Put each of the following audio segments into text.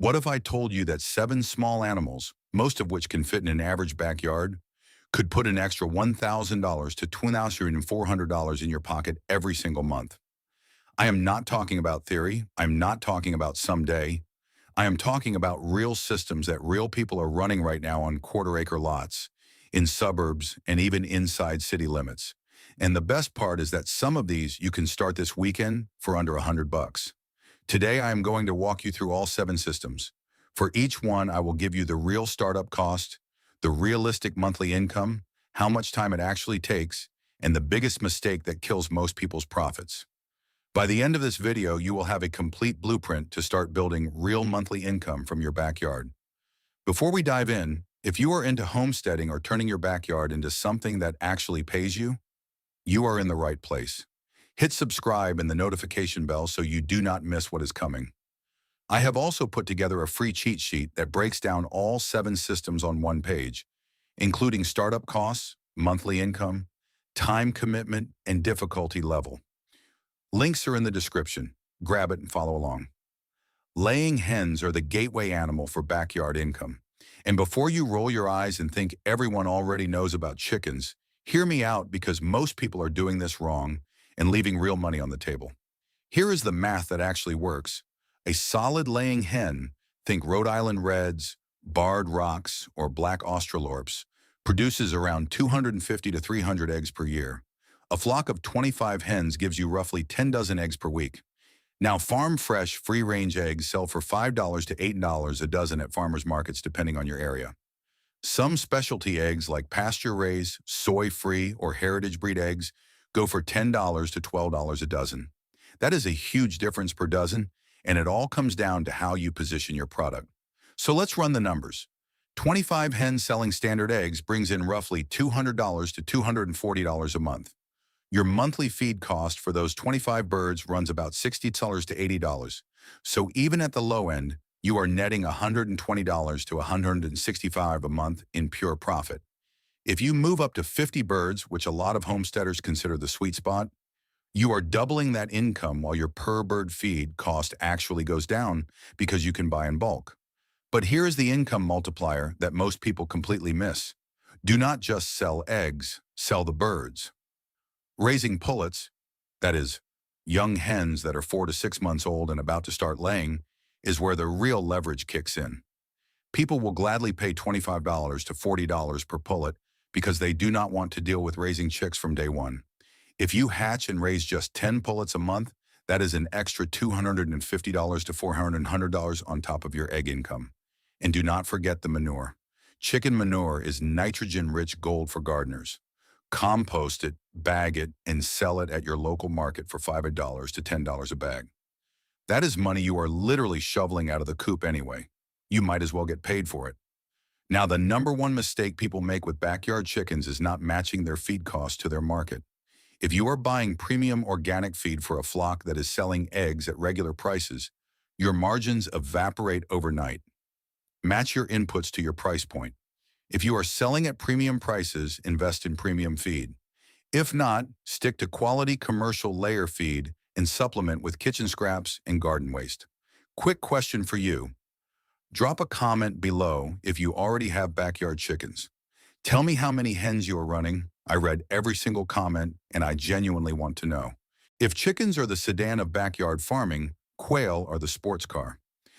What if I told you that 7 small animals, most of which can fit in an average backyard, could put an extra $1,000 to $2,400 in your pocket every single month? I am not talking about theory. I'm not talking about someday. I am talking about real systems that real people are running right now on quarter-acre lots, in suburbs, and even inside city limits. And the best part is that some of these you can start this weekend for under $100. Today, I am going to walk you through all 7 systems. For each one, I will give you the real startup cost, the realistic monthly income, how much time it actually takes, and the biggest mistake that kills most people's profits. By the end of this video, you will have a complete blueprint to start building real monthly income from your backyard. Before we dive in, if you are into homesteading or turning your backyard into something that actually pays you, you are in the right place. Hit subscribe and the notification bell so you do not miss what is coming. I have also put together a free cheat sheet that breaks down all 7 systems on one page, including startup costs, monthly income, time commitment, and difficulty level. Links are in the description. Grab it and follow along. Laying hens are the gateway animal for backyard income. And before you roll your eyes and think everyone already knows about chickens, hear me out because most people are doing this wrong and leaving real money on the table. Here is the math that actually works. A solid laying hen, think Rhode Island Reds, Barred Rocks, or Black Australorps, produces around 250 to 300 eggs per year. A flock of 25 hens gives you roughly 10 dozen eggs per week. Now, farm-fresh, free-range eggs sell for $5 to $8 a dozen at farmers markets depending on your area. Some specialty eggs like pasture-raised, soy-free, or heritage breed eggs go for $10 to $12 a dozen. That is a huge difference per dozen, and it all comes down to how you position your product. So let's run the numbers. 25 hens selling standard eggs brings in roughly $200 to $240 a month. Your monthly feed cost for those 25 birds runs about $60 to $80. So even at the low end, you are netting $120 to $165 a month in pure profit. If you move up to 50 birds, which a lot of homesteaders consider the sweet spot, you are doubling that income while your per bird feed cost actually goes down because you can buy in bulk. But here is the income multiplier that most people completely miss. Do not just sell eggs, sell the birds. Raising pullets, that is, young hens that are 4 to 6 months old and about to start laying, is where the real leverage kicks in. People will gladly pay $25 to $40 per pullet because they do not want to deal with raising chicks from day one. If you hatch and raise just 10 pullets a month, that is an extra $250 to $400 on top of your egg income. And do not forget the manure. Chicken manure is nitrogen-rich gold for gardeners. Compost it, bag it, and sell it at your local market for $5 to $10 a bag. That is money you are literally shoveling out of the coop anyway. You might as well get paid for it. Now, the number one mistake people make with backyard chickens is not matching their feed costs to their market. If you are buying premium organic feed for a flock that is selling eggs at regular prices, your margins evaporate overnight. Match your inputs to your price point. If you are selling at premium prices, invest in premium feed. If not, stick to quality commercial layer feed and supplement with kitchen scraps and garden waste. Quick question for you. Drop a comment below if you already have backyard chickens. Tell me how many hens you are running. I read every single comment and I genuinely want to know. If chickens are the sedan of backyard farming, quail are the sports car.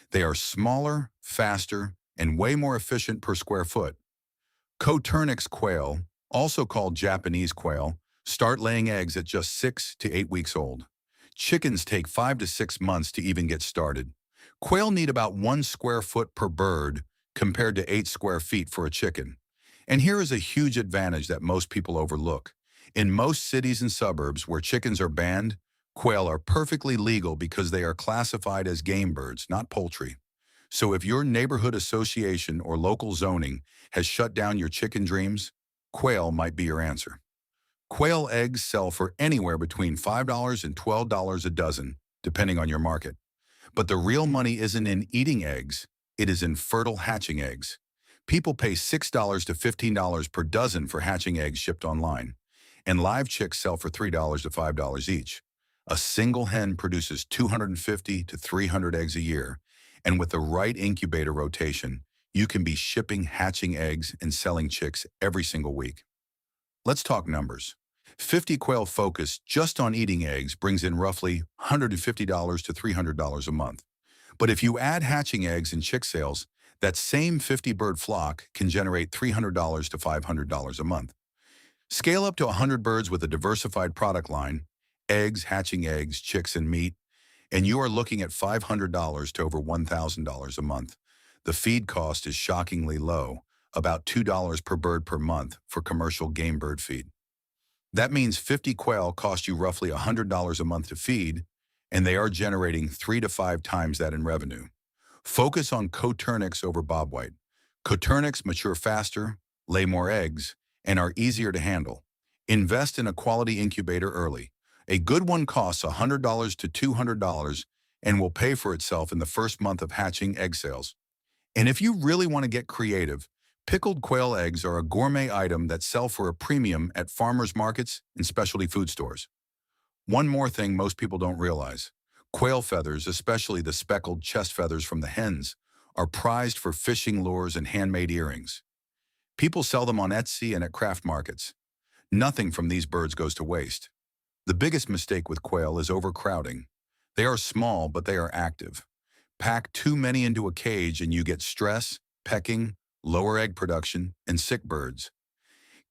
They are smaller, faster, and way more efficient per square foot. Coturnix quail, also called Japanese quail, start laying eggs at just 6 to 8 weeks old. Chickens take 5 to 6 months to even get started. Quail need about 1 square foot per bird compared to 8 square feet for a chicken. And here is a huge advantage that most people overlook. In most cities and suburbs where chickens are banned, quail are perfectly legal because they are classified as game birds, not poultry. So if your neighborhood association or local zoning has shut down your chicken dreams, quail might be your answer. Quail eggs sell for anywhere between $5 and $12 a dozen, depending on your market. But the real money isn't in eating eggs, it is in fertile hatching eggs. People pay $6 to $15 per dozen for hatching eggs shipped online, and live chicks sell for $3 to $5 each. A single hen produces 250 to 300 eggs a year, And with the right incubator rotation, you can be shipping hatching eggs and selling chicks every single week. Let's talk numbers. 50 quail focused just on eating eggs brings in roughly $150 to $300 a month. But if you add hatching eggs and chick sales, that same 50-bird flock can generate $300 to $500 a month. Scale up to 100 birds with a diversified product line, eggs, hatching eggs, chicks, and meat, and you are looking at $500 to over $1,000 a month. The feed cost is shockingly low, about $2 per bird per month for commercial game bird feed. That means 50 quail cost you roughly $100 a month to feed, and they are generating 3 to 5 times that in revenue. Focus on coturnix over bobwhite. Coturnix mature faster, lay more eggs, and are easier to handle. Invest in a quality incubator early. A good one costs $100 to $200 and will pay for itself in the first month of hatching egg sales. And if you really want to get creative, pickled quail eggs are a gourmet item that sell for a premium at farmers markets and specialty food stores. One more thing most people don't realize. Quail feathers, especially the speckled chest feathers from the hens, are prized for fishing lures and handmade earrings. People sell them on Etsy and at craft markets. Nothing from these birds goes to waste. The biggest mistake with quail is overcrowding. They are small, but they are active. Pack too many into a cage and you get stress, pecking, lower egg production, and sick birds.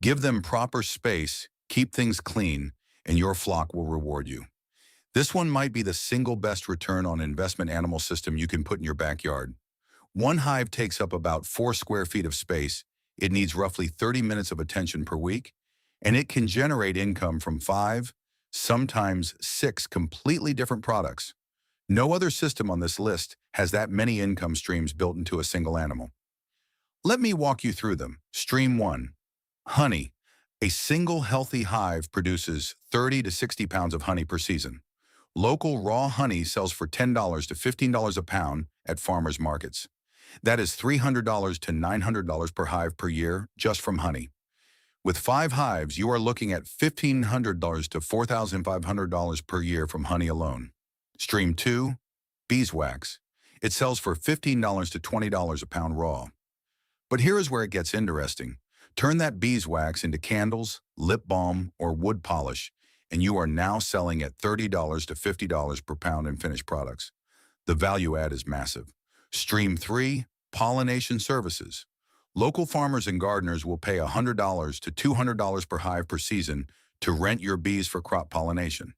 Give them proper space, keep things clean, and your flock will reward you. This one might be the single best return on investment animal system you can put in your backyard. One hive takes up about 4 square feet of space. It needs roughly 30 minutes of attention per week, and it can generate income from 5, sometimes 6 completely different products. No other system on this list has that many income streams built into a single animal. Let me walk you through them. Stream 1. Honey. A single healthy hive produces 30 to 60 pounds of honey per season. Local raw honey sells for $10 to $15 a pound at farmers markets. That is $300 to $900 per hive per year just from honey. With 5 hives, you are looking at $1,500 to $4,500 per year from honey alone. Stream 2, beeswax. It sells for $15 to $20 a pound raw. But here is where it gets interesting. Turn that beeswax into candles, lip balm, or wood polish, and you are now selling at $30 to $50 per pound in finished products. The value add is massive. Stream 3, pollination services. Local farmers and gardeners will pay $100 to $200 per hive per season to rent your bees for crop pollination.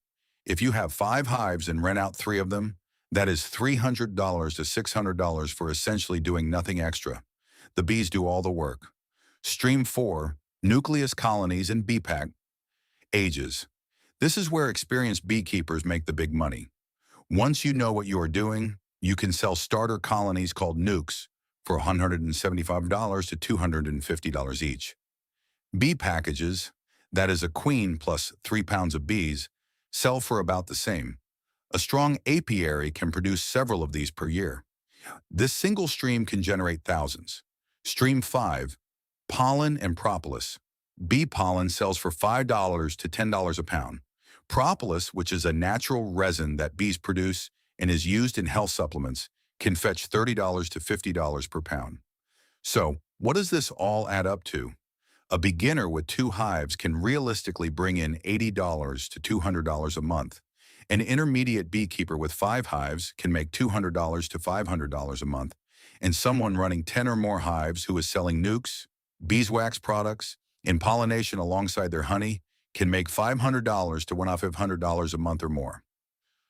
If you have 5 hives and rent out 3 of them, that is $300 to $600 for essentially doing nothing extra. The bees do all the work. Stream 4, nucleus colonies and bee pack. Ages. This is where experienced beekeepers make the big money. Once you know what you are doing, you can sell starter colonies called nukes for $175 to $250 each. Bee packages, that is a queen plus 3 pounds of bees, sell for about the same. A strong apiary can produce several of these per year. This single stream can generate thousands. Stream 5, pollen and propolis. Bee pollen sells for $5 to $10 a pound. Propolis, which is a natural resin that bees produce and is used in health supplements, can fetch $30 to $50 per pound. So, what does this all add up to? A beginner with 2 hives can realistically bring in $80 to $200 a month. An intermediate beekeeper with 5 hives can make $200 to $500 a month. And someone running 10 or more hives who is selling nukes, beeswax products, and pollination alongside their honey can make $500 to $1,500 a month or more.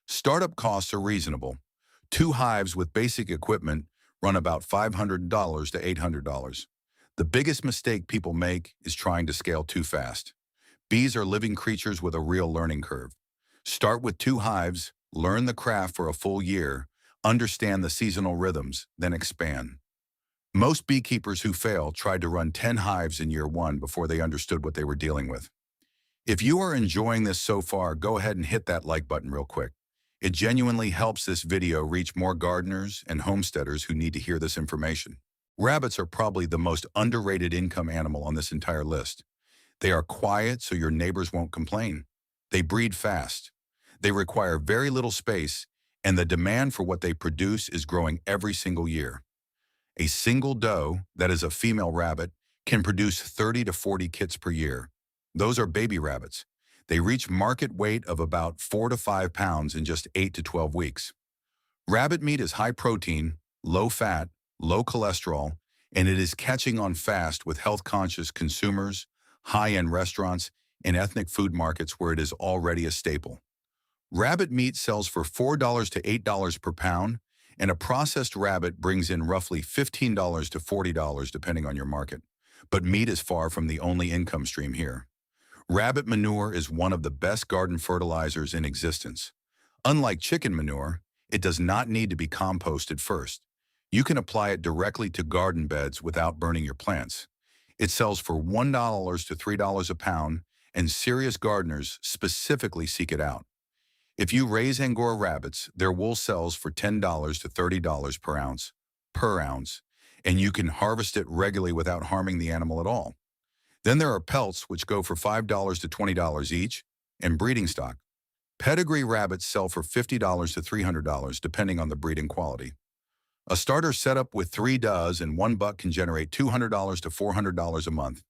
Startup costs are reasonable. 2 hives with basic equipment run about $500 to $800. The biggest mistake people make is trying to scale too fast. Bees are living creatures with a real learning curve. Start with 2 hives, learn the craft for a full year, understand the seasonal rhythms, then expand. Most beekeepers who fail tried to run 10 hives in year 1 before they understood what they were dealing with. If you are enjoying this so far, go ahead and hit that like button real quick. It genuinely helps this video reach more gardeners and homesteaders who need to hear this information. Rabbits are probably the most underrated income animal on this entire list. They are quiet so your neighbors won't complain. They breed fast. They require very little space, and the demand for what they produce is growing every single year. A single doe, that is a female rabbit, can produce 30 to 40 kits per year. Those are baby rabbits. They reach market weight of about 4 to 5 pounds in just 8 to 12 weeks. Rabbit meat is high protein, low fat, low cholesterol, and it is catching on fast with health-conscious consumers, high-end restaurants, and ethnic food markets where it is already a staple. Rabbit meat sells for $4 to $8 per pound, and a processed rabbit brings in roughly $15 to $40 depending on your market. But meat is far from the only income stream here. Rabbit manure is one of the best garden fertilizers in existence. Unlike chicken manure, it does not need to be composted first. You can apply it directly to garden beds without burning your plants. It sells for $1 to $3 a pound, and serious gardeners specifically seek it out. If you raise Angora rabbits, their wool sells for $10 to $30 per ounce, and you can harvest it regularly without harming the animal at all. Then there are pelts, which go for $5 to $20 each, and breeding stock. Pedigree rabbits sell for $50 to $300 depending on the breeding quality. A starter setup with 3 does and 1 buck can generate $200 to $400 a month.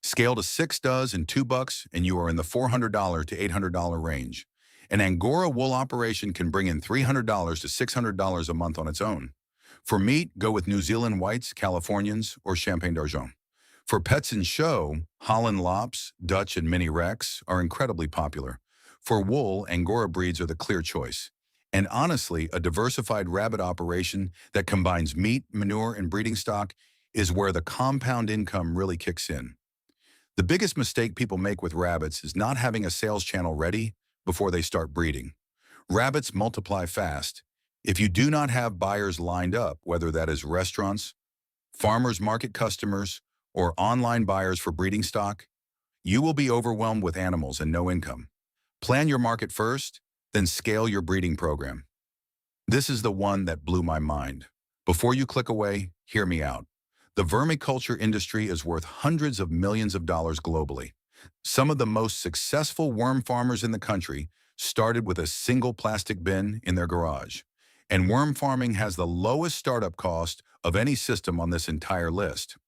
Scale to 6 does and 2 bucks, and you are in the $400 to $800 range. An Angora wool operation can bring in $300 to $600 a month on its own. For meat, go with New Zealand whites, Californians, or Champagne d'Argent. For pets and show, Holland Lops, Dutch, and Mini Rex are incredibly popular. For wool, Angora breeds are the clear choice. And honestly, a diversified rabbit operation that combines meat, manure, and breeding stock is where the compound income really kicks in. The biggest mistake people make with rabbits is not having a sales channel ready before they start breeding. Rabbits multiply fast. If you do not have buyers lined up, whether that is restaurants, farmers market customers, or online buyers for breeding stock, you will be overwhelmed with animals and no income. Plan your market first, then scale your breeding program. This is the one that blew my mind. Before you click away, hear me out. The vermiculture industry is worth hundreds of millions of dollars globally. Some of the most successful worm farmers in the country started with a single plastic bin in their garage. And worm farming has the lowest startup cost of any system on this entire list.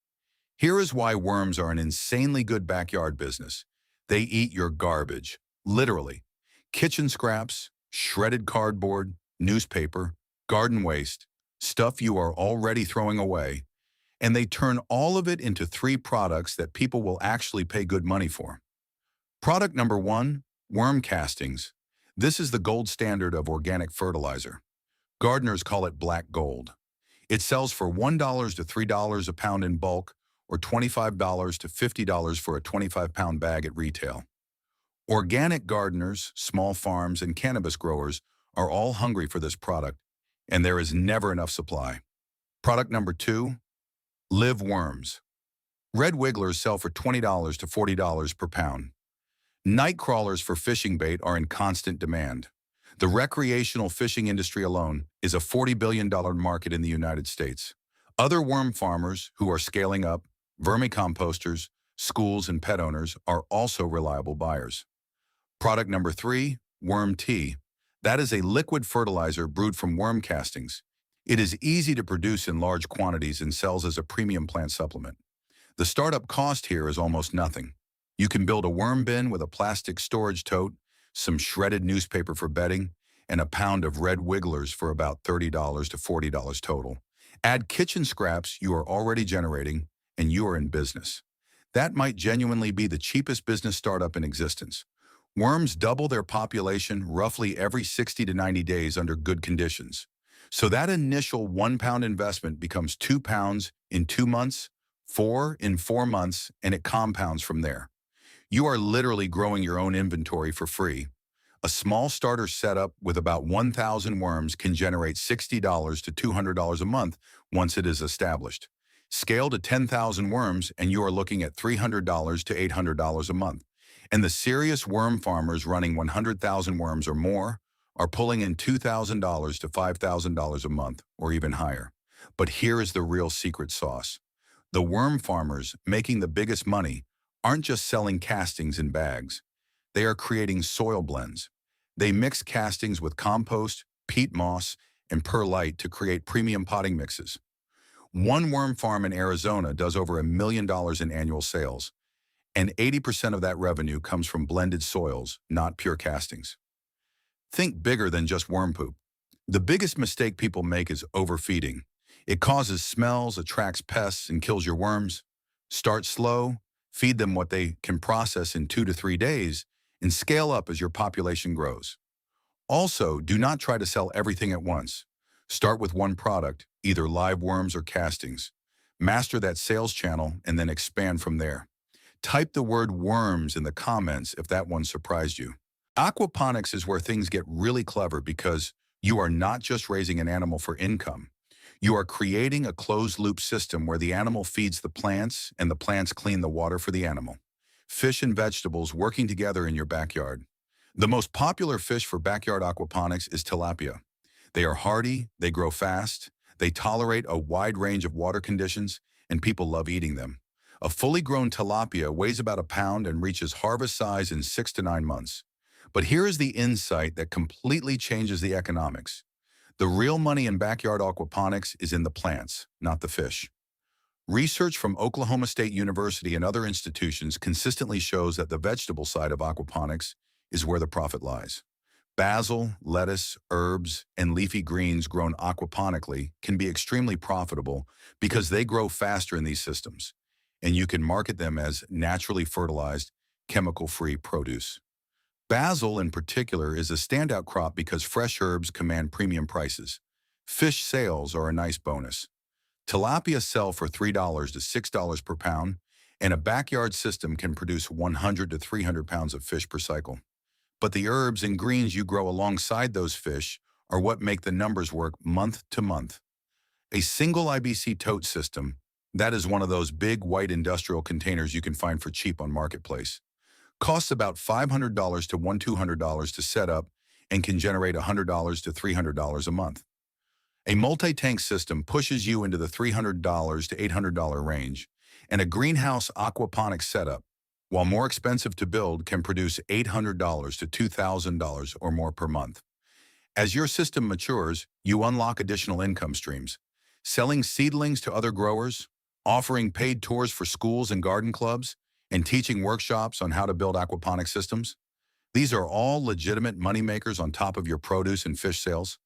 Here is why worms are an insanely good backyard business. They eat your garbage, literally. Kitchen scraps, shredded cardboard, newspaper, garden waste, stuff you are already throwing away, and they turn all of it into 3 products that people will actually pay good money for. Product number 1, worm castings. This is the gold standard of organic fertilizer. Gardeners call it black gold. It sells for $1 to $3 a pound in bulk, or $25 to $50 for a 25-pound bag at retail. Organic gardeners, small farms, and cannabis growers are all hungry for this product, and there is never enough supply. Product number 2, live worms. Red wigglers sell for $20 to $40 per pound. Night crawlers for fishing bait are in constant demand. The recreational fishing industry alone is a $40 billion market in the United States. Other worm farmers who are scaling up, vermicomposters, schools, and pet owners are also reliable buyers. Product number 3, worm tea. That is a liquid fertilizer brewed from worm castings. It is easy to produce in large quantities and sells as a premium plant supplement. The startup cost here is almost nothing. You can build a worm bin with a plastic storage tote, some shredded newspaper for bedding, and a pound of red wigglers for about $30 to $40 total. Add kitchen scraps you are already generating, and you are in business. That might genuinely be the cheapest business startup in existence. Worms double their population roughly every 60 to 90 days under good conditions. So that initial 1 pound investment becomes 2 pounds in 2 months, 4 in 4 months, and it compounds from there. You are literally growing your own inventory for free. A small starter setup with about 1,000 worms can generate $60 to $200 a month once it is established. Scale to 10,000 worms and you are looking at $300 to $800 a month. And the serious worm farmers running 100,000 worms or more are pulling in $2,000 to $5,000 a month or even higher. But here is the real secret sauce. The worm farmers making the biggest money aren't just selling castings in bags. They are creating soil blends. They mix castings with compost, peat moss, and perlite to create premium potting mixes. One worm farm in Arizona does over $1 million in annual sales, and 80% of that revenue comes from blended soils, not pure castings. Think bigger than just worm poop. The biggest mistake people make is overfeeding. It causes smells, attracts pests, and kills your worms. Start slow, feed them what they can process in 2 to 3 days, and scale up as your population grows. Also, do not try to sell everything at once. Start with one product, either live worms or castings. Master that sales channel and then expand from there. Type the word worms in the comments if that one surprised you. Aquaponics is where things get really clever because you are not just raising an animal for income. You are creating a closed-loop system where the animal feeds the plants and the plants clean the water for the animal. Fish and vegetables working together in your backyard. The most popular fish for backyard aquaponics is tilapia. They are hardy, they grow fast, they tolerate a wide range of water conditions, and people love eating them. A fully grown tilapia weighs about a pound and reaches harvest size in 6 to 9 months. But here is the insight that completely changes the economics. The real money in backyard aquaponics is in the plants, not the fish. Research from Oklahoma State University and other institutions consistently shows that the vegetable side of aquaponics is where the profit lies. Basil, lettuce, herbs, and leafy greens grown aquaponically can be extremely profitable because they grow faster in these systems, and you can market them as naturally fertilized, chemical-free produce. Basil, in particular, is a standout crop because fresh herbs command premium prices. Fish sales are a nice bonus. Tilapia sell for $3 to $6 per pound, and a backyard system can produce 100 to 300 pounds of fish per cycle. But the herbs and greens you grow alongside those fish are what make the numbers work month to month. A single IBC tote system, that is one of those big white industrial containers you can find for cheap on Marketplace, costs about $500 to $200 to set up and can generate $100 to $300 a month. A multi-tank system pushes you into the $300 to $800 range, and a greenhouse aquaponics setup, while more expensive to build, can produce $800 to $2,000 or more per month. As your system matures, you unlock additional income streams, selling seedlings to other growers, offering paid tours for schools and garden clubs, and teaching workshops on how to build aquaponic systems. These are all legitimate moneymakers on top of your produce and fish sales.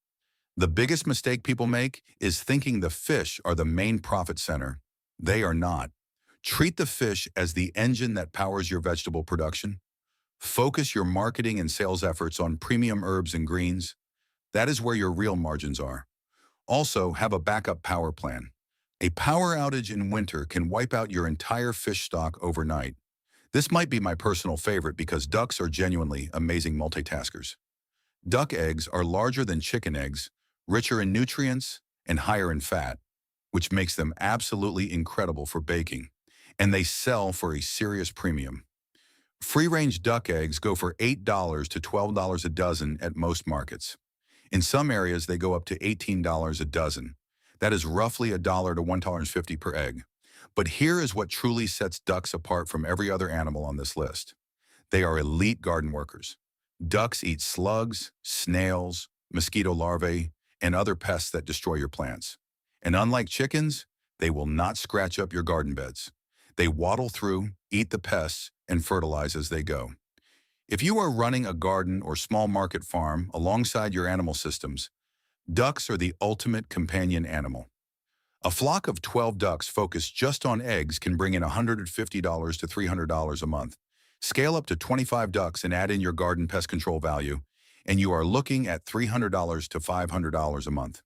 The biggest mistake people make is thinking the fish are the main profit center. They are not. Treat the fish as the engine that powers your vegetable production. Focus your marketing and sales efforts on premium herbs and greens. That is where your real margins are. Also, have a backup power plan. A power outage in winter can wipe out your entire fish stock overnight. This might be my personal favorite because ducks are genuinely amazing multitaskers. Duck eggs are larger than chicken eggs, richer in nutrients, and higher in fat, which makes them absolutely incredible for baking, and they sell for a serious premium. Free-range duck eggs go for $8 to $12 a dozen at most markets. In some areas, they go up to $18 a dozen. That is roughly $1 to $1.50 per egg. But here is what truly sets ducks apart from every other animal on this list. They are elite garden workers. Ducks eat slugs, snails, mosquito larvae, and other pests that destroy your plants. And unlike chickens, they will not scratch up your garden beds. They waddle through, eat the pests, and fertilize as they go. If you are running a garden or small market farm alongside your animal systems, ducks are the ultimate companion animal. A flock of 12 ducks focused just on eggs can bring in $150 to $300 a month. Scale up to 25 ducks and add in your garden pest control value, and you are looking at $300 to $500 a month.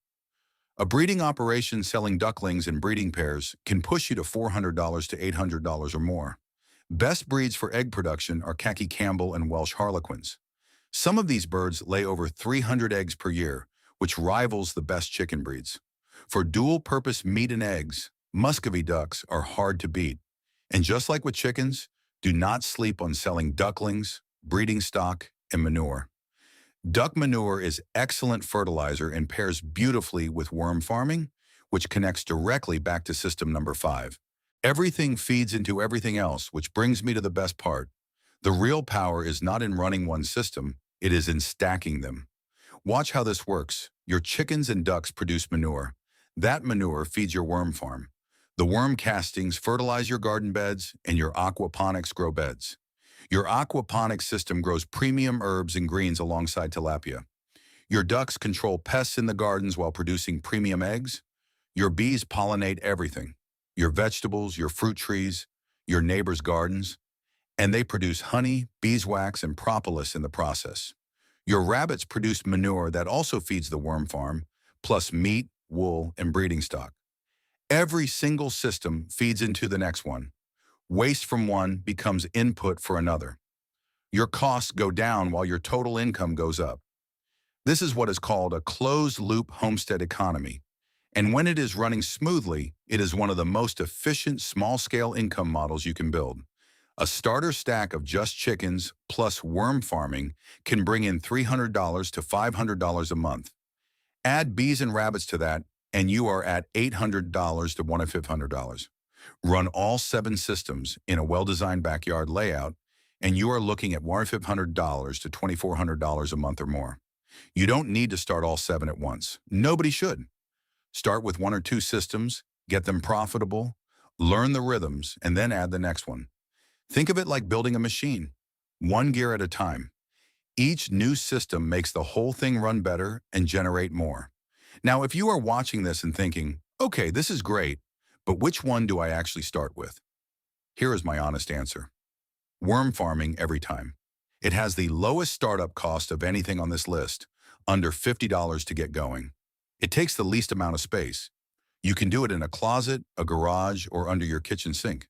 A breeding operation selling ducklings and breeding pairs can push you to $400 to $800 or more. Best breeds for egg production are Khaki Campbell and Welsh Harlequins. Some of these birds lay over 300 eggs per year, which rivals the best chicken breeds. For dual-purpose meat and eggs, Muscovy ducks are hard to beat. And just like with chickens, do not sleep on selling ducklings, breeding stock, and manure. Duck manure is excellent fertilizer and pairs beautifully with worm farming, which connects directly back to system number 5. Everything feeds into everything else, which brings me to the best part. The real power is not in running one system, it is in stacking them. Watch how this works. Your chickens and ducks produce manure. That manure feeds your worm farm. The worm castings fertilize your garden beds, and your aquaponics grow beds. Your aquaponics system grows premium herbs and greens alongside tilapia. Your ducks control pests in the gardens while producing premium eggs. Your bees pollinate everything, your vegetables, your fruit trees, your neighbors' gardens, and they produce honey, beeswax, and propolis in the process. Your rabbits produce manure that also feeds the worm farm, plus meat, wool, and breeding stock. Every single system feeds into the next one. Waste from one becomes input for another. Your costs go down while your total income goes up. This is what is called a closed-loop homestead economy. And when it is running smoothly, it is one of the most efficient small-scale income models you can build. A starter stack of just chickens plus worm farming can bring in $300 to $500 a month. Add bees and rabbits to that, and you are at $800 to $1,500. Run all 7 systems in a well-designed backyard layout, and you are looking at $1,500 to $2,400 a month or more. You don't need to start all 7 at once. Nobody should. Start with 1 or 2 systems, get them profitable, learn the rhythms, and then add the next one. Think of it like building a machine, 1 gear at a time. Each new system makes the whole thing run better and generate more. Now, if you are watching this and thinking, okay, this is great, but which one do I actually start with? Here is my honest answer. Worm farming every time. It has the lowest startup cost of anything on this list, under $50 to get going. It takes the least amount of space. You can do it in a closet, a garage, or under your kitchen sink.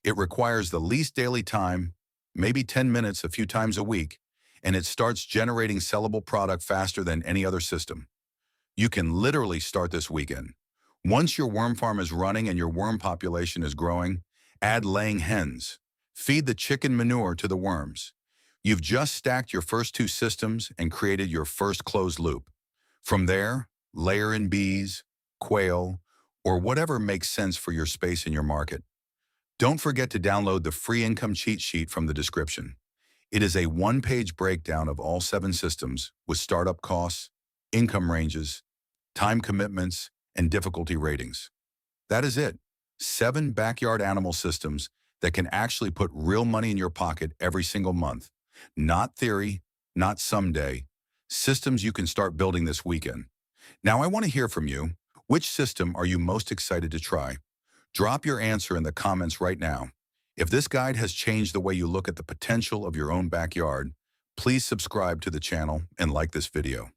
It requires the least daily time, maybe 10 minutes a few times a week, and it starts generating sellable product faster than any other system. You can literally start this weekend. Once your worm farm is running and your worm population is growing, add laying hens. Feed the chicken manure to the worms. You've just stacked your first 2 systems and created your first closed loop. From there, layer in bees, quail, or whatever makes sense for your space and your market. Don't forget to download the free income cheat sheet from the description. It is a 1-page breakdown of all 7 systems with startup costs, income ranges, time commitments, and difficulty ratings. That is it. 7 backyard animal systems that can actually put real money in your pocket every single month. Not theory, not someday. Systems you can start building this weekend. Now I want to hear from you. Which system are you most excited to try? Drop your answer in the comments right now. If this guide has changed the way you look at the potential of your own backyard, please subscribe to the channel and like this video.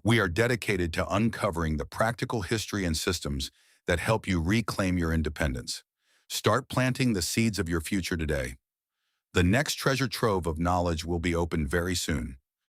We are dedicated to uncovering the practical history and systems that help you reclaim your independence. Start planting the seeds of your future today. The next treasure trove of knowledge will be opened very soon.